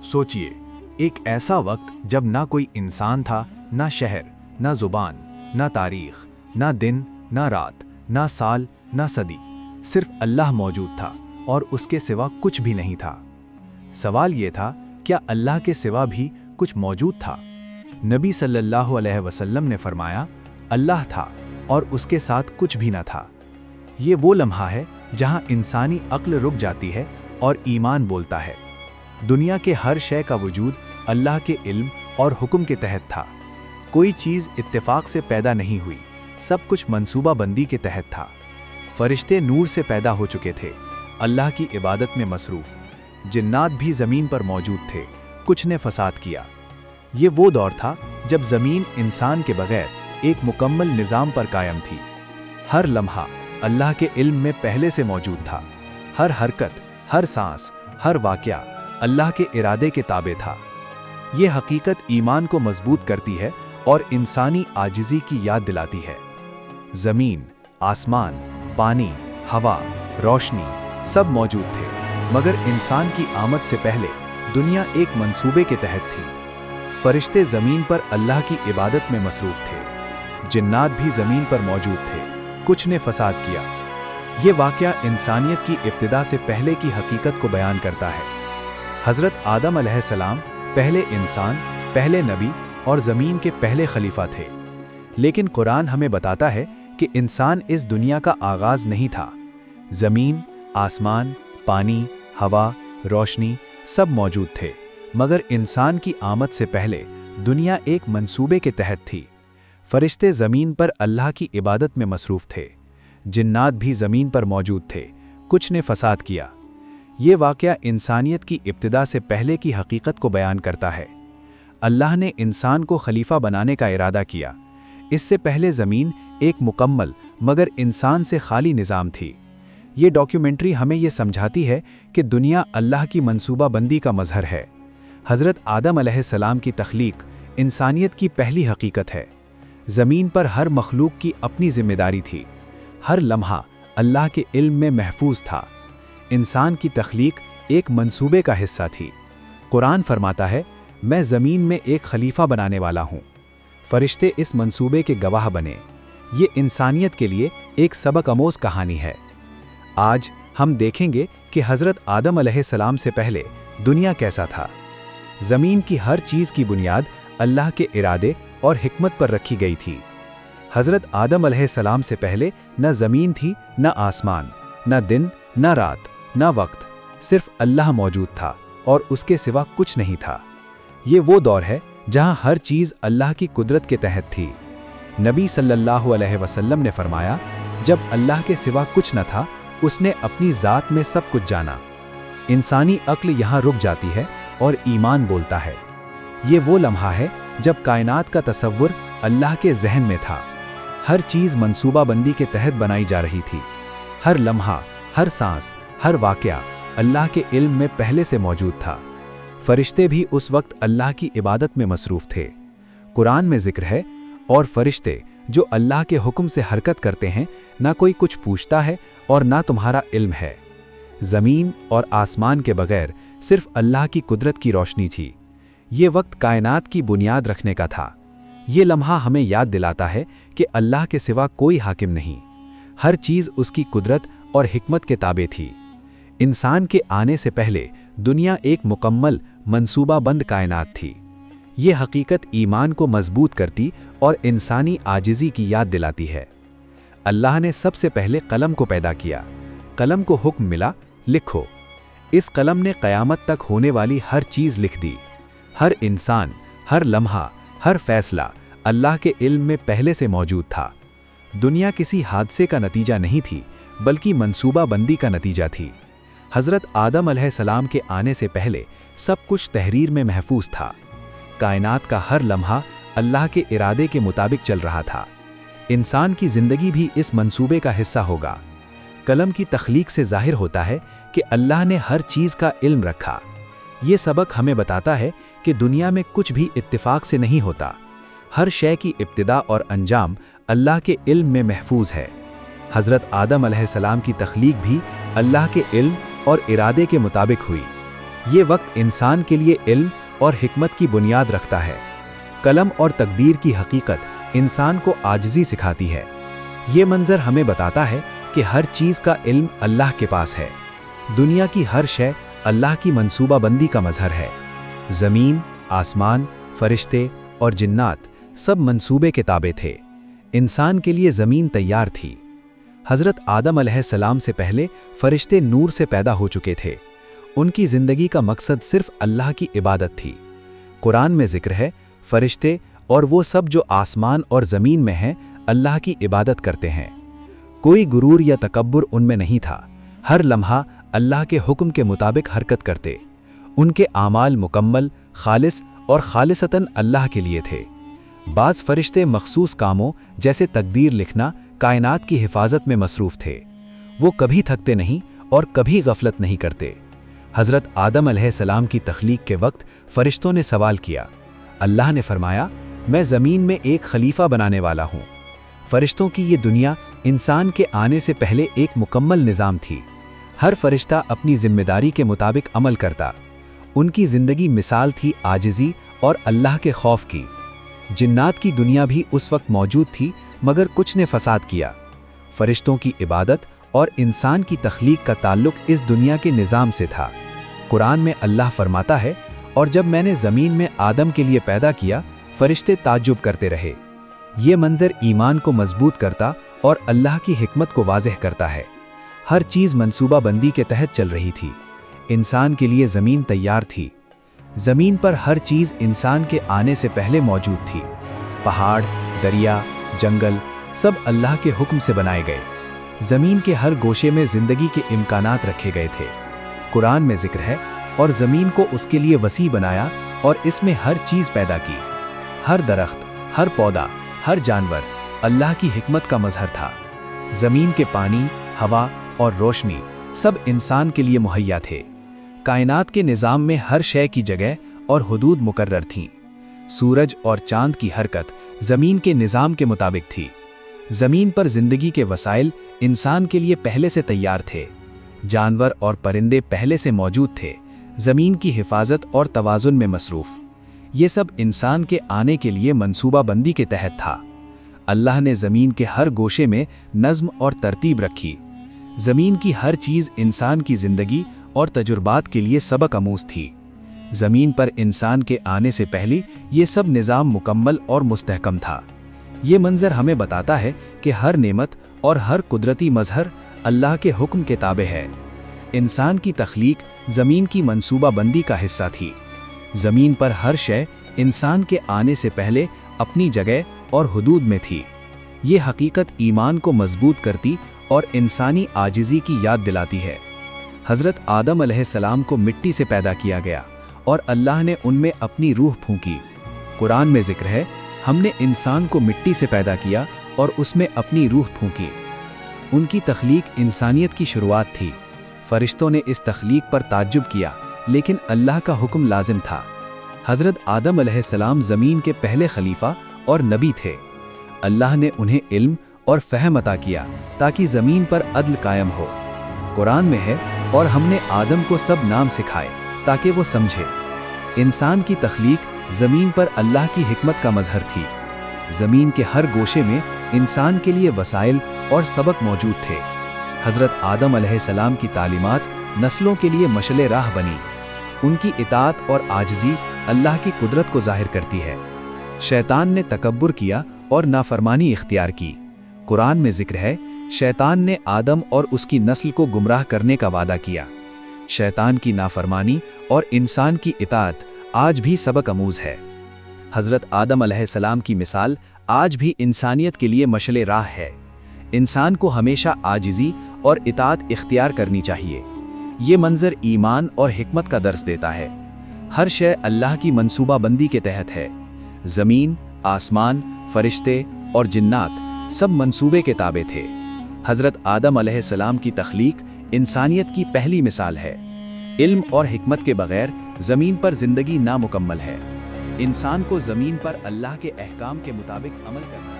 सोचिए, एक ऐसा वक्त जब ना कोई इंसान था, ना शहर, ना जुबान, ना तारीख, ना दिन, ना रात, ना साल, ना सदी। सिर्फ अल्लाह मौजूद था और उसके सिवा कुछ भी नहीं था। सवाल ये था, क्या अल्लाह के सिवा भी कुछ मौजूद था? नबी सल्लल्लाहु अलैहि वसल्लम ने फरमाया, अल्लाह था और उसके साथ कुछ भी न था। ये वो लम्हा है जहाँ इंसानी अक्ल रुक जाती है और ईमान बोलता है। दुनिया के हर शय का वजूद अल्लाह के इल्म और हुक्म के तहत था। कोई चीज़ इत्तेफाक से पैदा नहीं हुई, सब कुछ मंसूबा बंदी के तहत था। फरिश्ते नूर से पैदा हो चुके थे, अल्लाह की इबादत में मसरूफ़। जिन्नात भी ज़मीन पर मौजूद थे, कुछ ने फसाद किया। ये वो दौर था जब ज़मीन इंसान के बगैर एक मुकम्मल निज़ाम पर कायम थी। हर लम्हा अल्लाह के इल्म में पहले से मौजूद था। हर हरकत, हर सांस, हर वाक़या अल्लाह के इरादे के ताबे था। ये हकीकत ईमान को मजबूत करती है और इंसानी आजिज़ी की याद दिलाती है। ज़मीन, आसमान, पानी, हवा, रोशनी सब मौजूद थे, मगर इंसान की आमद से पहले दुनिया एक मंसूबे के तहत थी। फरिश्ते ज़मीन पर अल्लाह की इबादत में मसरूफ़ थे। जिन्नात भी ज़मीन पर मौजूद थे, कुछ ने फसाद किया। ये वाक़या इंसानियत की इब्तिदा से पहले की हकीकत को बयान करता है। हज़रत आदम अलैहिस्सलाम पहले इंसान, पहले नबी और ज़मीन के पहले खलीफा थे। लेकिन कुरान हमें बताता है कि इंसान इस दुनिया का आगाज़ नहीं था। ज़मीन, आसमान, पानी, हवा, रोशनी सब मौजूद थे, मगर इंसान की आमद से पहले दुनिया एक मंसूबे के तहत थी। फरिश्ते ज़मीन पर अल्लाह की इबादत में मसरूफ़ थे। जिन्नात भी ज़मीन पर मौजूद थे, कुछ ने फसाद किया। ये वाक़या इंसानियत की इब्तिदा से पहले की हकीकत को बयान करता है। अल्लाह ने इंसान को खलीफा बनाने का इरादा किया। इससे पहले ज़मीन एक मुकम्मल मगर इंसान से खाली निज़ाम थी। ये डॉक्यूमेंट्री हमें ये समझाती है कि दुनिया अल्लाह की मंसूबा बंदी का मज़हर है। हज़रत आदम अलैहिस्सलाम की तख्लीक इंसानियत की पहली हकीकत है। ज़मीन पर हर मखलूक की अपनी ज़िम्मेदारी थी। हर लम्हा अल्लाह के इल्म में महफूज था। इंसान की तख्लीक एक मंसूबे का हिस्सा थी। कुरान फरमाता है, मैं ज़मीन में एक खलीफा बनाने वाला हूँ। फरिश्ते इस मंसूबे के गवाह बने। ये इंसानियत के लिए एक सबक आमोज़ कहानी है। आज हम देखेंगे कि हज़रत आदम अलैहिस्सलाम से पहले दुनिया कैसा था। ज़मीन की हर चीज़ की बुनियाद अल्लाह के इरादे और हिकमत पर रखी गई थी। हज़रत आदम अलैहिस्सलाम से पहले न ज़मीन थी, न आसमान, न दिन, न रात, न वक्त। सिर्फ अल्लाह मौजूद था और उसके सिवा कुछ नहीं था। ये वो दौर है जहाँ हर चीज़ अल्लाह की कुदरत के तहत थी। नबी सल्लल्लाहु अलैहि वसल्लम ने फरमाया, जब अल्लाह के सिवा कुछ न था, उसने अपनी ज़ात में सब कुछ जाना। इंसानी अक्ल यहाँ रुक जाती है और ईमान बोलता है। ये वो लम्हा है जब कायनात का तसव्वुर अल्लाह के जहन में था। हर चीज़ मंसूबा बंदी के तहत बनाई जा रही थी। हर लम्हा, हर सांस, हर वाक़या अल्लाह के इल्म में पहले से मौजूद था। फरिश्ते भी उस वक्त अल्लाह की इबादत में मसरूफ़ थे। कुरान में ज़िक्र है, और फरिश्ते जो अल्लाह के हुक्म से हरकत करते हैं, ना कोई कुछ पूछता है और ना तुम्हारा इल्म है। ज़मीन और आसमान के बगैर सिर्फ अल्लाह की कुदरत की रोशनी थी। ये वक्त कायनात की बुनियाद रखने का था। ये लम्हा हमें याद दिलाता है कि अल्लाह के सिवा कोई हाकिम नहीं। हर चीज़ उसकी कुदरत और हिकमत के ताबे थी। इंसान के आने से पहले दुनिया एक मुकम्मल मंसूबा बंद कायनात थी। ये हकीकत ईमान को मजबूत करती और इंसानी आजिज़ी की याद दिलाती है। अल्लाह ने सबसे पहले कलम को पैदा किया। कलम को हुक्म मिला, लिखो। इस कलम ने क़यामत तक होने वाली हर चीज़ लिख दी। हर इंसान, हर लम्हा, हर फैसला अल्लाह के इल्म में पहले से मौजूद था। दुनिया किसी हादसे का नतीजा नहीं थी, बल्कि मंसूबा बंदी का नतीजा थी। हज़रत आदम अलैहिस्सलाम के आने से पहले सब कुछ तहरीर में महफूज था। कायनात का हर लम्हा अल्लाह के इरादे के मुताबिक चल रहा था। इंसान की ज़िंदगी भी इस मंसूबे का हिस्सा होगा। कलम की तख्लीक से ज़ाहिर होता है कि अल्लाह ने हर चीज़ का इल्म रखा। ये सबक हमें बताता है कि दुनिया में कुछ भी इत्तिफाक से नहीं होता। हर शय की इब्तिदा और अंजाम अल्लाह के इल्म में महफूज है। हज़रत आदम अलैहिस्सलाम की तख्लीक भी अल्लाह के इल्म और इरादे के मुताबिक हुई। یہ وقت انسان کے لیے علم اور حکمت کی بنیاد رکھتا ہے۔ قلم اور تقدیر کی حقیقت انسان کو عاجزی سکھاتی ہے۔ یہ منظر ہمیں بتاتا ہے کہ ہر چیز کا علم اللہ کے پاس ہے۔ دنیا کی ہر شے اللہ کی منصوبہ بندی کا مظہر ہے۔ زمین، آسمان، فرشتے اور جنات سب منصوبے کے تابع تھے۔ انسان کے لیے زمین تیار تھی۔ حضرت آدم علیہ السلام سے پہلے فرشتے نور سے پیدا ہو چکے تھے۔ ان کی زندگی کا مقصد صرف اللہ کی عبادت تھی۔ قرآن میں ذکر ہے، فرشتے اور وہ سب جو آسمان اور زمین میں ہیں اللہ کی عبادت کرتے ہیں۔ کوئی غرور یا تکبر ان میں نہیں تھا۔ ہر لمحہ اللہ کے حکم کے مطابق حرکت کرتے۔ ان کے اعمال مکمل، خالص اور خالصتاً اللہ کے لیے تھے۔ بعض فرشتے مخصوص کاموں جیسے تقدیر لکھنا، کائنات کی حفاظت میں مصروف تھے۔ وہ کبھی تھکتے نہیں اور کبھی غفلت نہیں کرتے۔ حضرت آدم علیہ السلام کی تخلیق کے وقت فرشتوں نے سوال کیا۔ اللہ نے فرمایا، میں زمین میں ایک خلیفہ بنانے والا ہوں۔ فرشتوں کی یہ دنیا انسان کے آنے سے پہلے ایک مکمل نظام تھی۔ ہر فرشتہ اپنی ذمہ داری کے مطابق عمل کرتا۔ ان کی زندگی مثال تھی عاجزی اور اللہ کے خوف کی۔ جنات کی دنیا بھی اس وقت موجود تھی، مگر کچھ نے فساد کیا۔ فرشتوں کی عبادت اور انسان کی تخلیق کا تعلق اس دنیا کے نظام سے تھا۔ قرآن میں اللہ فرماتا ہے، اور جب میں نے زمین میں آدم کے لیے پیدا کیا، فرشتے تعجب کرتے رہے۔ یہ منظر ایمان کو مضبوط کرتا اور اللہ کی حکمت کو واضح کرتا ہے۔ ہر چیز منصوبہ بندی کے تحت چل رہی تھی۔ انسان کے لیے زمین تیار تھی۔ زمین پر ہر چیز انسان کے آنے سے پہلے موجود تھی۔ پہاڑ، دریا، جنگل سب اللہ کے حکم سے بنائے گئے۔ زمین کے ہر گوشے میں زندگی کے امکانات رکھے گئے تھے۔ قرآن میں ذکر ہے، اور زمین کو اس کے لیے وسیع بنایا اور اس میں ہر چیز پیدا کی۔ ہر درخت، ہر پودا، ہر جانور اللہ کی حکمت کا مظہر تھا۔ زمین کے پانی، ہوا اور روشنی سب انسان کے لیے مہیا تھے۔ کائنات کے نظام میں ہر شے کی جگہ اور حدود مقرر تھیں۔ سورج اور چاند کی حرکت زمین کے نظام کے مطابق تھی۔ زمین پر زندگی کے وسائل انسان کے لیے پہلے سے تیار تھے۔ جانور اور پرندے پہلے سے موجود تھے۔ زمین کی حفاظت اور توازن میں مصروف۔ یہ سب انسان کے آنے کے لیے منصوبہ بندی کے تحت تھا۔ اللہ نے زمین کے ہر گوشے میں نظم اور ترتیب رکھی۔ زمین کی ہر چیز انسان کی زندگی اور تجربات کے لیے سبق آموز تھی۔ زمین پر انسان کے آنے سے پہلے یہ سب نظام مکمل اور مستحکم تھا۔ یہ منظر ہمیں بتاتا ہے کہ ہر نعمت اور ہر قدرتی مظہر اللہ کے حکم کے تابع ہے۔ انسان کی تخلیق زمین کی منصوبہ بندی کا حصہ تھی۔ زمین پر ہر شے انسان کے آنے سے پہلے اپنی جگہ اور حدود میں تھی۔ یہ حقیقت ایمان کو مضبوط کرتی اور انسانی عاجزی کی یاد دلاتی ہے۔ حضرت آدم علیہ السلام کو مٹی سے پیدا کیا گیا اور اللہ نے ان میں اپنی روح پھونکی۔ قرآن میں ذکر ہے، ہم نے انسان کو مٹی سے پیدا کیا اور اس میں اپنی روح پھونکی۔ ان کی تخلیق انسانیت کی شروعات تھی۔ فرشتوں نے اس تخلیق پر تعجب کیا، لیکن اللہ کا حکم لازم تھا۔ حضرت آدم علیہ السلام زمین کے پہلے خلیفہ اور نبی تھے۔ اللہ نے انہیں علم اور فہم عطا کیا تاکہ زمین پر عدل قائم ہو۔ قرآن میں ہے، اور ہم نے آدم کو سب نام سکھائے تاکہ وہ سمجھے۔ انسان کی تخلیق زمین پر اللہ کی حکمت کا مظہر تھی۔ زمین کے ہر گوشے میں انسان کے لیے وسائل اور سبق موجود تھے۔ حضرت آدم علیہ السلام کی تعلیمات نسلوں کے لیے مشعل راہ بنی۔ ان کی اطاعت اور عاجزی اللہ کی قدرت کو ظاہر کرتی ہے۔ شیطان نے تکبر کیا اور نافرمانی اختیار کی۔ قرآن میں ذکر ہے، شیطان نے آدم اور اس کی نسل کو گمراہ کرنے کا وعدہ کیا۔ شیطان کی نافرمانی اور انسان کی اطاعت آج بھی سبق آموز ہے۔ حضرت آدم علیہ السلام کی مثال آج بھی انسانیت کے لیے مشعل راہ ہے۔ انسان کو ہمیشہ عاجزی اور اطاعت اختیار کرنی چاہیے۔ یہ منظر ایمان اور حکمت کا درس دیتا ہے۔ ہر شے اللہ کی منصوبہ بندی کے تحت ہے۔ زمین، آسمان، فرشتے اور جنات سب منصوبے کے تابع تھے۔ حضرت آدم علیہ السلام کی تخلیق انسانیت کی پہلی مثال ہے۔ علم اور حکمت کے بغیر زمین پر زندگی نامکمل ہے۔ انسان کو زمین پر اللہ کے احکام کے مطابق عمل کرنا